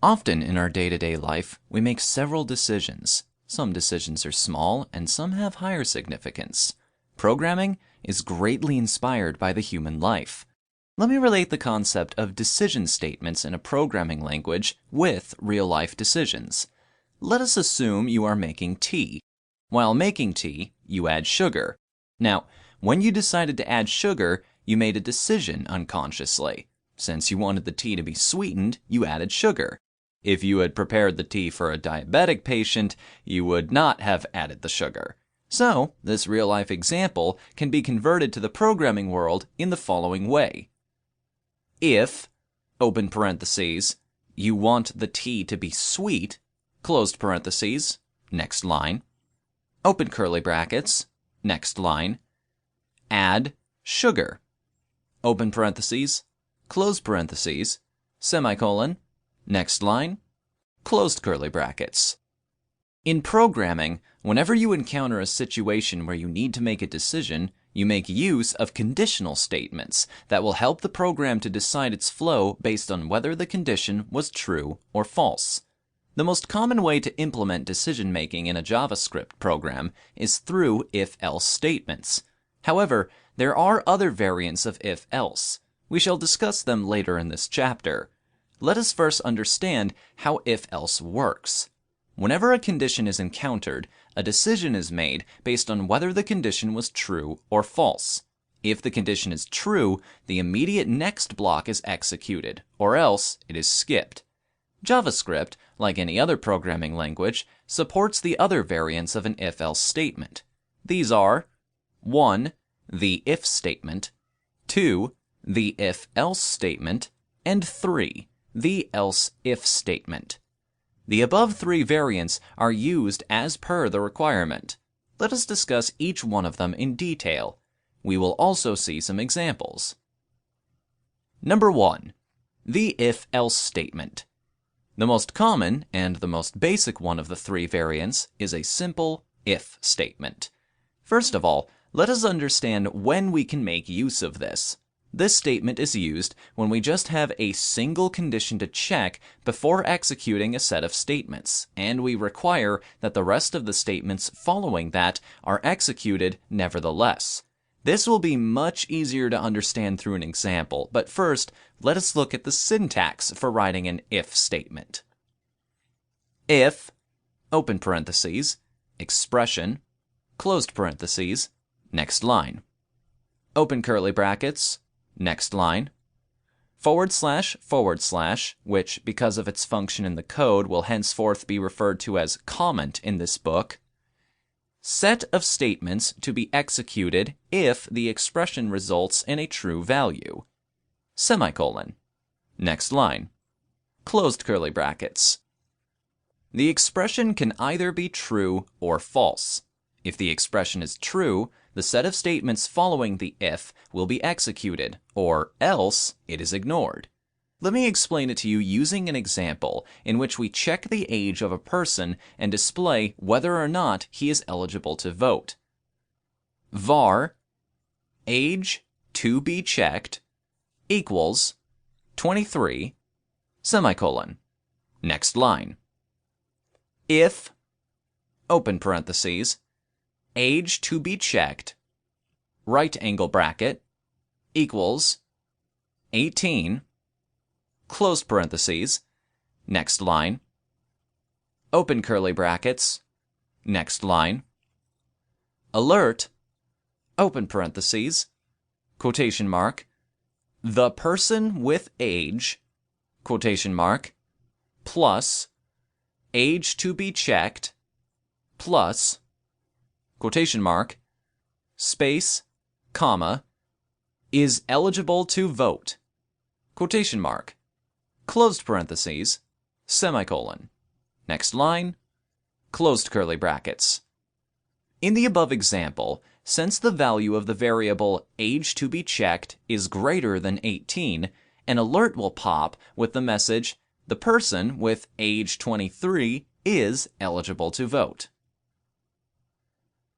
Often in our day-to-day life, we make several decisions. Some decisions are small and some have higher significance. Programming is greatly inspired by the human life. Let me relate the concept of decision statements in a programming language with real-life decisions. Let us assume you are making tea. While making tea, you add sugar. Now, when you decided to add sugar, you made a decision unconsciously. Since you wanted the tea to be sweetened, you added sugar. If you had prepared the tea for a diabetic patient, you would not have added the sugar. So, this real-life example can be converted to the programming world in the following way. If, open parentheses, you want the tea to be sweet, closed parentheses, next line, open curly brackets, next line, add sugar, open parentheses, close parentheses, semicolon, next line, closed curly brackets. In programming, whenever you encounter a situation where you need to make a decision, you make use of conditional statements that will help the program to decide its flow based on whether the condition was true or false. The most common way to implement decision-making in a JavaScript program is through if-else statements. However, there are other variants of if-else. We shall discuss them later in this chapter. Let us first understand how if-else works. Whenever a condition is encountered, a decision is made based on whether the condition was true or false. If the condition is true, the immediate next block is executed, or else it is skipped. JavaScript, like any other programming language, supports the other variants of an if-else statement. These are 1. The if statement, 2. The if-else statement, and 3. The else-if statement. The above three variants are used as per the requirement. Let us discuss each one of them in detail. We will also see some examples. Number 1. The if-else statement. The most common and the most basic one of the three variants is a simple if statement. First of all, let us understand when we can make use of this. This statement is used when we just have a single condition to check before executing a set of statements, and we require that the rest of the statements following that are executed nevertheless. This will be much easier to understand through an example, but first, let us look at the syntax for writing an if statement. If, open parentheses, expression, closed parentheses, next line, open curly brackets, next line, //, which, because of its function in the code, will henceforth be referred to as comment in this book, set of statements to be executed if the expression results in a true value, semicolon, next line, closed curly brackets. The expression can either be true or false. If the expression is true, the set of statements following the if will be executed, or else it is ignored. Let me explain it to you using an example in which we check the age of a person and display whether or not he is eligible to vote. Var age to be checked equals 23, semicolon, next line. If, open parentheses, age to be checked, right angle bracket, equals 18, closed parentheses, next line, open curly brackets, next line, alert, open parentheses, quotation mark, the person with age, quotation mark, plus, age to be checked, plus, quotation mark, space, comma, is eligible to vote, quotation mark, closed parentheses, semicolon, next line, closed curly brackets. In the above example, since the value of the variable age to be checked is greater than 18, an alert will pop with the message, the person with age 23 is eligible to vote.